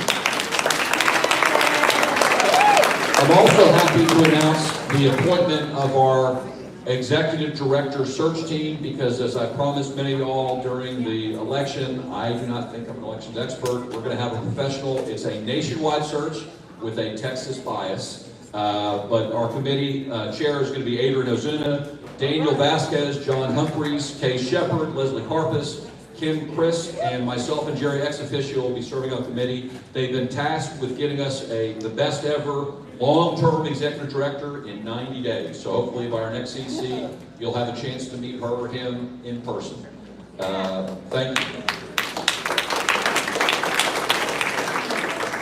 I'm also happy to announce the appointment of our executive director search team, because as I promised many of y'all during the election, I do not think I'm an elections expert. We're going to have a professional. It's a nationwide search with a Texas bias. But our committee chair is going to be Adrian Ozuna, Daniel Vasquez, John Humphreys, Kay Shepard, Leslie Carpus, Kim Chris, and myself and Jerry ex officio will be serving on the committee. They've been tasked with getting us the best ever long-term executive director in 90 days. So hopefully by our next CEC, you'll have a chance to meet her or him in person. Thank you.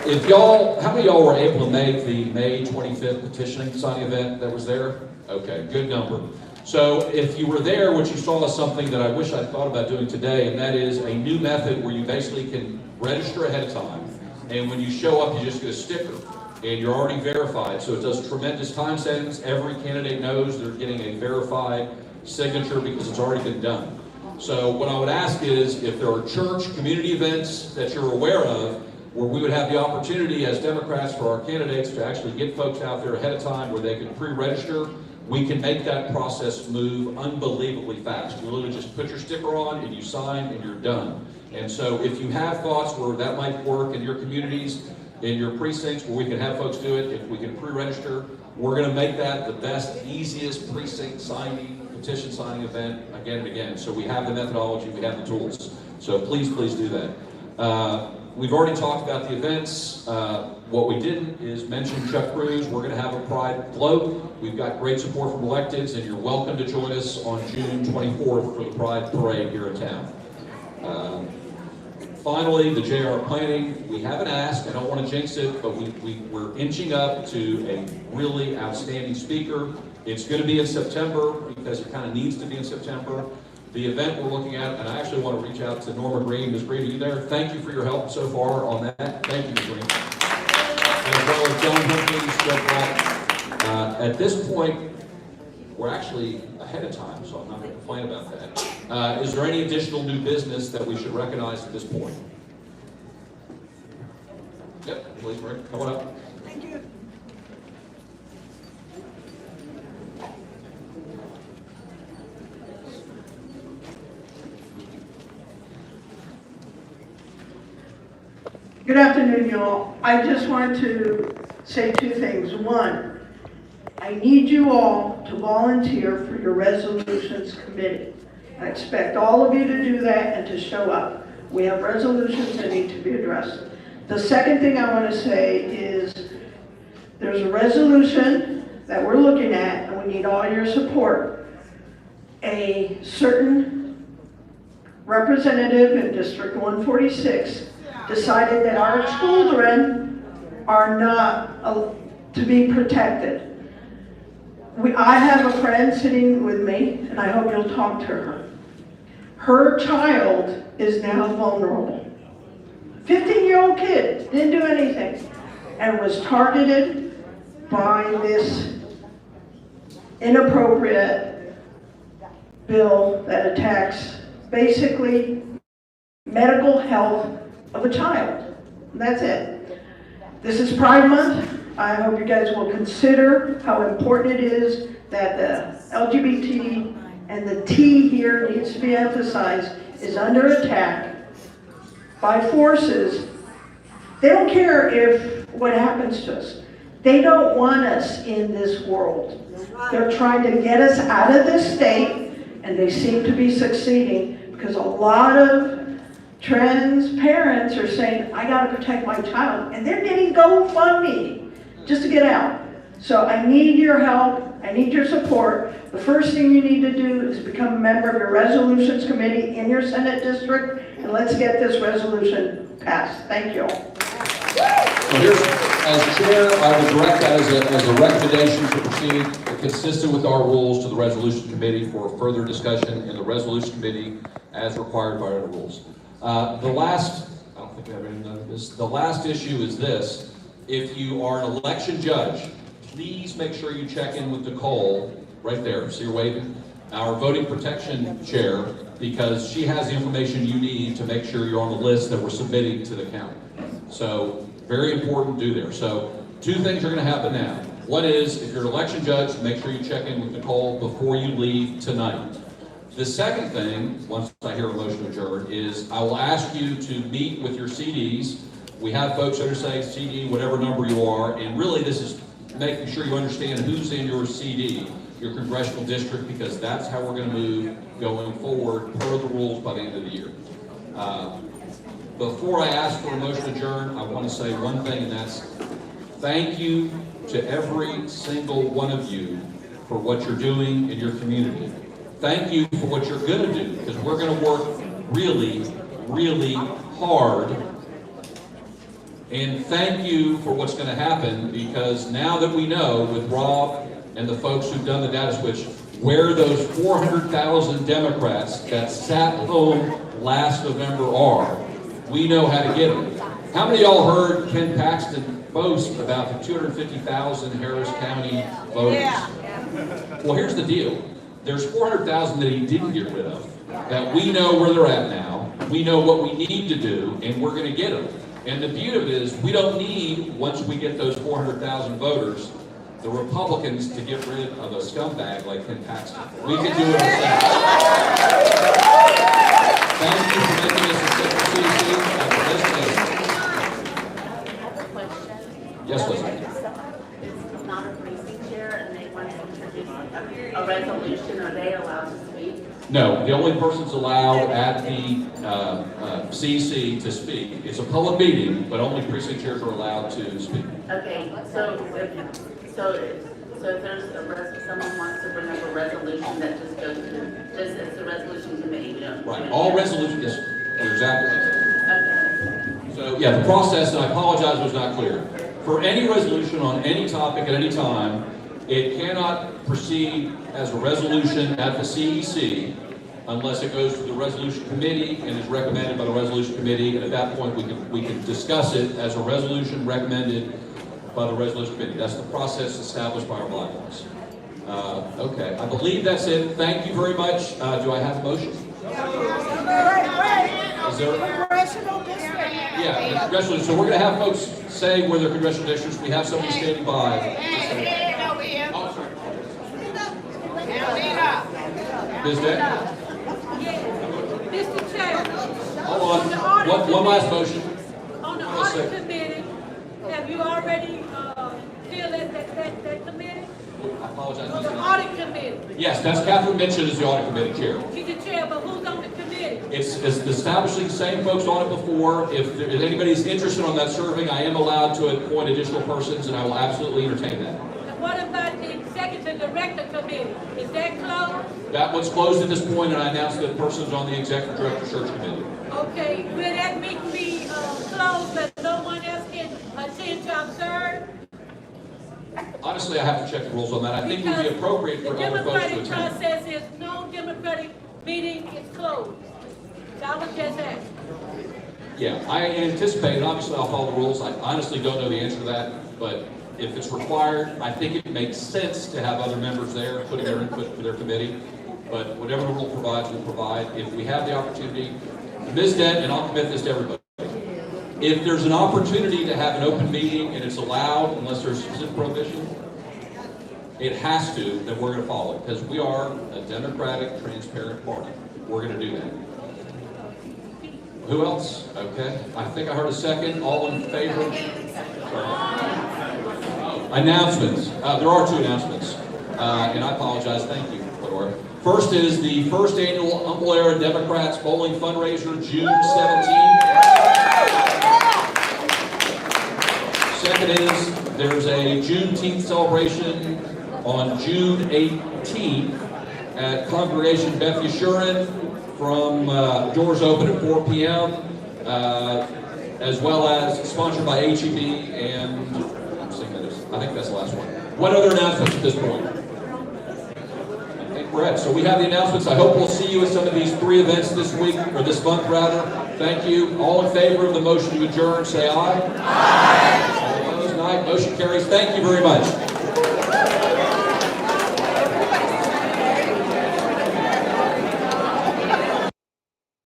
If y'all, how many of y'all were able to make the May 25th petitioning signing event that was there? Okay, good number. So if you were there, what you saw is something that I wish I'd thought about doing today, and that is a new method where you basically can register ahead of time, and when you show up, you just get a sticker, and you're already verified. So it does tremendous time savings. Every candidate knows they're getting a verified signature because it's already been done. So what I would ask is, if there are church community events that you're aware of, where we would have the opportunity as Democrats for our candidates to actually get folks out there ahead of time where they can pre-register, we can make that process move unbelievably fast. You literally just put your sticker on and you sign and you're done. And so if you have thoughts where that might work in your communities, in your precincts, where we can have folks do it, if we can pre-register, we're going to make that the best, easiest precinct signing, petition signing event again and again. So we have the methodology, we have the tools. So please do that. We've already talked about the events. What we didn't is mention Chuck Cruz. We're going to have a Pride float. We've got great support from electeds, and you're welcome to join us on June 24th for the Pride Parade here in town. Finally, the JR planning. We haven't asked, I don't want to jinx it, but we're inching up to a really outstanding speaker. It's going to be in September because it kind of needs to be in September. The event we're looking at, and I actually want to reach out to Norma Green. Ms. Green, are you there? Thank you for your help so far on that. Thank you, Ms. Green. As well as John Humphreys, Jeff Black. At this point, we're actually ahead of time, so I'm not going to complain about that. Is there any additional new business that we should recognize at this point? Yep, please, Rick, come on up. Thank you. Good afternoon, y'all. I just want to say two things. One, I need you all to volunteer for your resolutions committee. I expect all of you to do that and to show up. We have resolutions that need to be addressed. The second thing I want to say is there's a resolution that we're looking at, and we need all your support. A certain representative in District 146 decided that our children are not to be protected. I have a friend sitting with me, and I hope you'll talk to her. Her child is now vulnerable. 15-year-old kid, didn't do anything, and was targeted by this inappropriate bill that attacks basically medical health of a child. And that's it. This is Pride Month. I hope you guys will consider how important it is that the LGBT and the T here needs to be emphasized is under attack by forces. They don't care if what happens to us. They don't want us in this world. They're trying to get us out of this state, and they seem to be succeeding because a lot of trans parents are saying, I gotta protect my child, and they're getting GoFundMe just to get out. So I need your help, I need your support. The first thing you need to do is become a member of your resolutions committee in your Senate district, and let's get this resolution passed. Thank you. So here's, as chair, I will direct that as a recommendation to proceed consistent with our rules to the resolution committee for further discussion in the resolution committee as required by our rules. I don't think we have any of this. The last issue is this. If you are an election judge, please make sure you check in with Nicole, right there, so you're waving, our voting protection chair, because she has the information you need to make sure you're on the list that we're submitting to the county. So, very important to do there. So, two things are going to happen now. One is, if you're an election judge, make sure you check in with Nicole before you leave tonight. The second thing, once I hear a motion to adjourn, is I will ask you to meet with your CDs. We have folks that are saying CD, whatever number you are, and really this is making sure you understand who's in your CD, your congressional district, because that's how we're going to move going forward per the rules by the end of the year. Before I ask for a motion to adjourn, I want to say one thing, and that's thank you to every single one of you for what you're doing in your community. Thank you for what you're going to do, because we're going to work really, really hard. And thank you for what's going to happen, because now that we know with Rob and the folks who've done the data switch, where those 400,000 Democrats that sat home last November are, we know how to get them. How many of y'all heard Ken Paxton boast about the 250,000 Harris County voters? Yeah. Well, here's the deal. There's 400,000 that he didn't get rid of, that we know where they're at now. We know what we need to do, and we're going to get them. And the beauty of it is, we don't need, once we get those 400,000 voters, the Republicans to get rid of a scumbag like Ken Paxton. We can do it ourselves. Thank you for making this a simple CEC. Yes, Leslie. It's not a precinct chair, and they want to introduce a resolution. Are they allowed to speak? No, the only person's allowed at the CEC to speak. It's a public meeting, but only precinct chairs are allowed to speak. Okay, so if there's someone wants to bring up a resolution that just goes to, just as a resolution committee, we don't. Right, all resolutions, yes, you're exactly right. Okay. So, yeah, the process, and I apologize, was not clear. For any resolution on any topic at any time, it cannot proceed as a resolution at the CEC unless it goes to the resolution committee and is recommended by the resolution committee, and at that point we can discuss it as a resolution recommended by the resolution committee. That's the process established by our bylaws. Okay, I believe that's it. Thank you very much. Do I have a motion? Is there? Congressional district. Yeah, the congressional. So we're going to have folks say where their congressional districts. We have somebody standing by. Oh, sorry. Ms. Deck? Mr. Chair. Hold on. One last motion. On the audit committee, have you already filled that committee? I apologize. On the audit committee? Yes, that's Catherine Mitchell is the audit committee chair. She's the chair, but who's on the committee? It's establishing the same folks on it before. If anybody's interested on that serving, I am allowed to appoint additional persons, and I will absolutely entertain that. And what about the executive director committee? Is that closed? That one's closed at this point, and I announced that person's on the executive director search committee. Okay, will that meeting be closed that no one else can attend to observe? Honestly, I have to check the rules on that. I think it would be appropriate for other folks to The attend. democratic process is no democratic meeting is closed. That was just asked. Yeah, I anticipate, and obviously I'll follow the rules. I honestly don't know the answer to that, but if it's required, I think it makes sense to have other members there putting their input for their committee. But whatever the rule provides, we'll provide. If we have the opportunity, Ms. Dent, and I'll commit this to everybody, if there's an opportunity to have an open meeting and it's allowed, unless there's specific prohibition, it has to, then we're going to follow it, because we are a democratic, transparent party. We're going to do that. Who else? Okay, I think I heard a second. All in favor? Announcements. There are two announcements, and I apologize. Thank you, Lenore. First is the first annual Humble Era Democrats Bowling Fundraiser, June 17th. Second is there's a Juneteenth celebration on June 18th at Congregation Beth Yeshurun from doors open at 4 p.m. As well as sponsored by HEB and I think that's the last one. What other announcements at this point? Brett. So we have the announcements. I hope we'll see you at some of these 3 events this week, or this month rather. Thank you. All in favor of the motion to adjourn, say aye. Aye. All opposed, aye. Motion carries. Thank you very much.